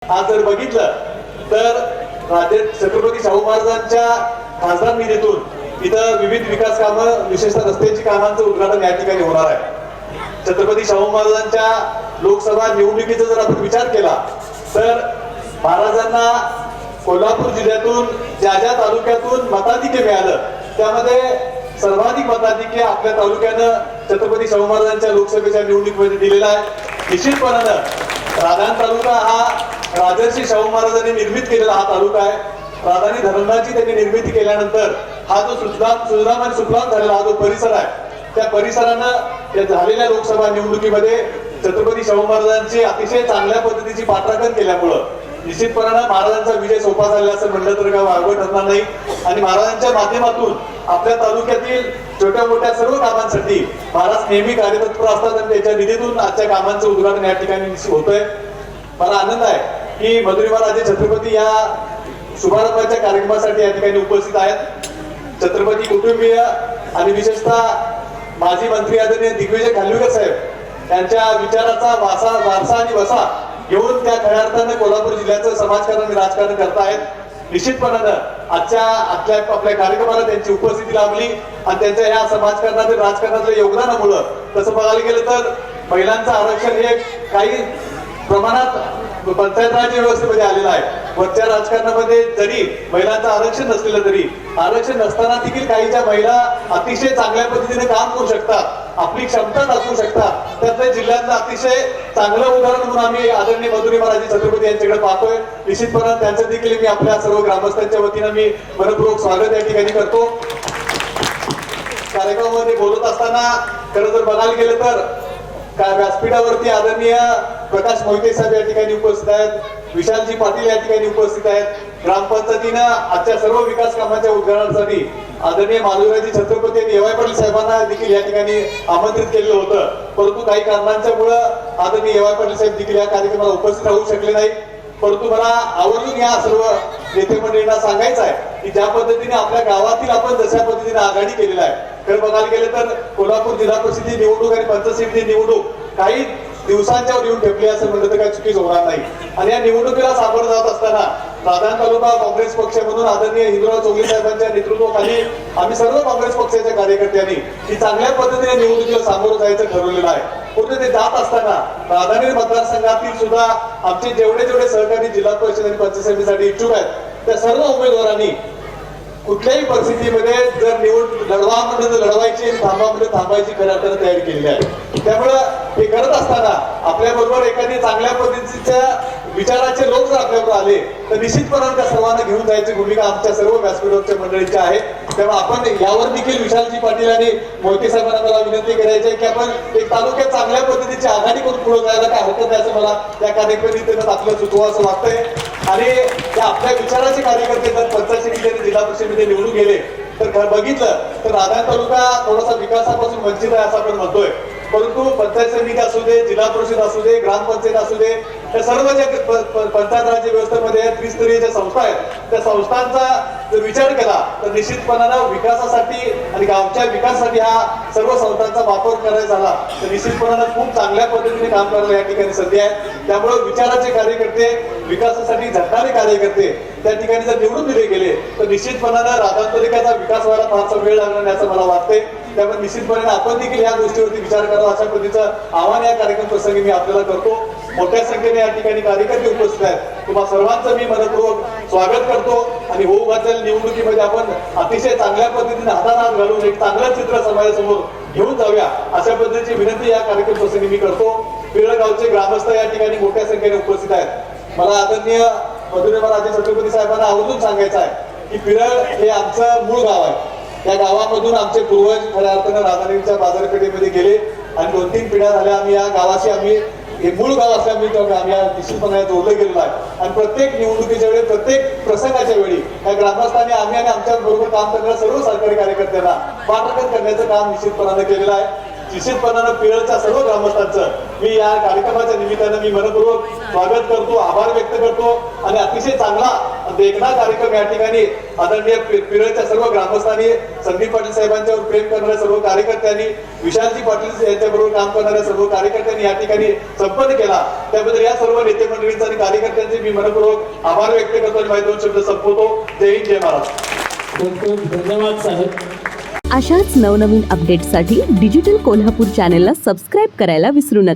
आज जर बघितलं तर राज्य छत्रपती शाहू महाराजांच्या खासदार निधीतून इथं विविध विकास कामं, विशेषतः रस्त्याची कामांचं उद्घाटन या ठिकाणी होणार आहे। छत्रपती शाहू महाराजांच्या लोकसभा निवडणुकीचा जर आपण विचार केला तर महाराजांना कोल्हापूर जिल्ह्यातून ज्या ज्या तालुक्यातून मताधिक्य मिळालं त्यामध्ये सर्वाधिक मताधिक्य आपल्या तालुक्यानं छत्रपती शाहू महाराजांच्या लोकसभेच्या निवडणुकीमध्ये दिलेला आहे। निश्चितपणानं राधान तालुका हा राजर्षी शाहू महाराजांनी निर्मित केलेला हा तालुका आहे। राधानी धरणाची त्यांनी निर्मिती केल्यानंतर हा जो सुजलाम आणि सुफलाम झालेला हा जो परिसर आहे त्या परिसरानं झालेल्या लोकसभा निवडणुकीमध्ये छत्रपती शाहू महाराजांची अतिशय चांगल्या पद्धतीची पाठराखण केल्यामुळं निश्चितपणानं महाराजांचा विजय सोपा झाला असं म्हणलं तर काय वावगं ठरणार नाही। आणि महाराजांच्या माध्यमातून आपल्या तालुक्यातील छोट्या मोठ्या सर्व कामांसाठी महाराज नेहमी कार्यतत्पर असतात आणि त्याच्या निधीतून आजच्या कामांचं उद्घाटन या ठिकाणी होतंय। मला आनंद आहे की मधुरिमाराजे छत्रपती या शुभारंभाच्या कार्यक्रमासाठी या ठिकाणी उपस्थित आहेत। छत्रपती कुटुंबीय आणि विशेषतः माजी मंत्री आदरणीय दिग्विजय खानविलकर साहेब यांच्या विचाराचा वारसा आणि वसा घेऊन त्या खऱ्या अर्थाने कोल्हापूर जिल्ह्याचं समाजकारण आणि राजकारण करतायत। निश्चितपणानं आजच्या आपल्या कार्यक्रमाला त्यांची उपस्थिती लाभली आणि त्यांच्या या समाजकारणातील राजकारणातल्या योगदानामुळं तसं बघायला गेलं तर महिलांचं आरक्षण हे काही प्रमाणात पंचायत राज व्यवस्थेमध्ये आलेलं आहे। वरच्या राजकारणामध्ये जरी महिलांचं आरक्षण नसलेलं तरी आरक्षण नसताना देखील काही ज्या महिला अतिशय चांगल्या पद्धतीने काम करू शकतात, आपली क्षमता दाखवू शकतात, त्यातल्या जिल्ह्यातलं अतिशय चांगलं उदाहरण म्हणून आम्ही आदरणीय मधुरिमाराजे छत्रपती यांच्याकडे पाहतोय। निश्चितपणे त्यांचं देखील मी आपल्या सर्व ग्रामस्थांच्या वतीनं मी मनपूर्वक स्वागत या ठिकाणी करतो। कार्यक्रमामध्ये बोलत असताना खरं जर बघायला गेलं तर व्यासपीठावरती आदरणीय प्रकाश मोहिते साहेब या ठिकाणी उपस्थित आहेत, विशालजी पाटील या ठिकाणी उपस्थित आहेत। ग्रामपंचायतीनं आजच्या सर्व विकास कामांच्या उद्घाटनासाठी आदरणीय माधुराजी छत्रपती आणि एवाय पाटील साहेबांना देखील या ठिकाणी आमंत्रित केलेलं होतं, परंतु काही कारणांच्या मुळे आदरणीय एवाय पाटील साहेब देखील या कार्यक्रमाला उपस्थित राहू शकले नाही। परंतु मला आवर्जून या सर्व नेते मंडळींना सांगायचं आहे की ज्या पद्धतीने आपल्या गावातील आपण जशा पद्धतीने आघाडी केलेला आहे, खरं बघायला गेलं तर कोल्हापूर जिल्हा परिषदेची निवडणूक आणि पंचायत समिती निवडणूक काही दिवसांच्यावर येऊन ठेपली असं म्हणलं तर काही चुकीचं होणार नाही। आणि या निवडणुकीला सामोरं जात असताना राधान तालुका काँग्रेस पक्ष म्हणून आदरणीय हिंदुराव चौगले साहेबांच्या नेतृत्वाखाली आम्ही सर्व काँग्रेस पक्षाच्या कार्यकर्त्यांनी ही चांगल्या पद्धतीने निवडणुकीला सामोरं जायचं ठरवलेलं आहे। पुढे ते जात असताना राधानगरी मतदारसंघातील सुद्धा आमचे जेवढे सहकारी जिल्हा परिषद आणि पंचायत समितीसाठी इच्छुक आहेत त्या सर्व उमेदवारांनी कुठल्याही परिस्थितीमध्ये जर निवड लढवा म्हणजे लढवायची आणि थांबा म्हणजे थांबायची खऱ्या अर्थाने तयारी केलेली आहे। त्यामुळं हे करत असताना आपल्या बरोबर एखादी चांगल्या पद्धतीच्या विचाराचे लोक जर आपल्याकडे आले तर निश्चितपणे त्या सर्वांना घेऊन जायची भूमिका आमच्या सर्व व्यासपीठावरच्या मंडळींची आहे। त्यामुळे आपण यावर देखील विशालजी पाटील आणि मोहिते साहेबांना मला विनंती करायची आहे की आपण एक तालुक्यात चांगल्या पद्धतीची आघाडी करून पुढे जायला काय हरकत नाही असं मला या कार्यक्रमात आपलं सुचवा असं वाटतंय। आणि त्या आपल्या विचाराचे कार्यकर्ते जर पंचायत समिती आणि जिल्हा परिषदेमध्ये निवडून गेले तर बघितलं तर राधान तालुका थोडासा विकासापासून वंचित आहे असं आपण म्हणतोय, परंतु पंचायत समिती असू दे, जिल्हा परिषद असू दे, ग्रामपंचायत असू दे, त्या सर्व ज्या पंचायत राज व्यवस्थेमध्ये त्रिस्तरीय ज्या संस्था आहेत त्या संस्थांचा जर विचार केला तर निश्चितपणानं विकासासाठी आणि गावच्या विकासासाठी हा सर्व संस्थांचा वापर करायचा झाला तर निश्चितपणानं खूप चांगल्या पद्धतीने काम करायला या ठिकाणी संधी आहे। त्यामुळे विचाराचे कार्यकर्ते, विकासासाठी झटणारे कार्यकर्ते त्या ठिकाणी जर निवडून दिले गेले तर निश्चितपणानं राधान तालुक्याचा विकास व्हायला फारसा वेळ लागणार नाही असं मला वाटतंय। त्यामुळे निश्चितपणे आपण देखील या गोष्टीवरती विचार करावा अशा पद्धतीचं आव्हान या कार्यक्रम प्रसंगी मी आपल्याला करतो। मोठ्या संख्येने या ठिकाणी कार्यकर्ते उपस्थित आहेत, तुम्हा सर्वांचं मी मनपूर्वक स्वागत करतो आणि होऊ घातलेल्या निवडणुकीमध्ये आपण अतिशय चांगल्या पद्धतीने हातात घालून एक चांगलं चित्र समाजासमोर घेऊन जाऊया अशा पद्धतीची विनंती या कार्यक्रम प्रसंगी मी करतो। पिरळ गावचे ग्रामस्थ या ठिकाणी मोठ्या संख्येने उपस्थित आहेत। मला आदरणीय मधुरिमाराजे छत्रपती साहेबांना आवर्जून सांगायचं आहे की पिरळ हे आमचं मूळ गाव आहे। या गावामधून आमचे पूर्वज खऱ्या अर्थानं राधानगरीच्या बाजारपेठेमध्ये गेले आणि 2-3 पिढ्या झाल्या आम्ही या गावाशी आम्ही हे मूळ गाव असल्यामुळे आम्ही निश्चितपणे जोडलं गेलेलो आहे। आणि प्रत्येक निवडणुकीच्या वेळी, प्रत्येक प्रसंगाच्या वेळी या ग्रामस्थांनी आम्ही आणि आमच्या बरोबर काम करणाऱ्या सर्व सरकारी कार्यकर्त्यांना पाठराखण करण्याचं काम निश्चितपणानं केलेलं आहे। निश्चितपणानं पिरळच्या सर्व ग्रामस्थांचं मी या कार्यक्रमाच्या निमित्तानं मी मनपूर्वक स्वागत करतो, आभार व्यक्त करतो आणि अतिशय चांगला देखणा कार्यक्रम या ठिकाणी आदरणीय पिरळच्या सर्व ग्रामस्थांनी, संदीप पाटील साहेबांच्यावर प्रेम करणाऱ्या सर्व कार्यकर्त्यांनी, विशालजी पाटील यांच्याबरोबर काम करणाऱ्या सर्व कार्यकर्त्यांनी या ठिकाणी संपन्न केला. त्याबद्दल या सर्व नेते मंडळींचा आणि कार्यकर्त्यांचे मी मनपूर्वक आभार व्यक्त करतो आणि माझे 2 शब्द संपवतो. जय हिंद, जय महाराष्ट्र. खूप खूप धन्यवाद साहेब. अशाच नवनवीन अपडेट्ससाठी डिजिटल कोल्हापूर चॅनेलला सबस्क्राईब करायला विसरू नका.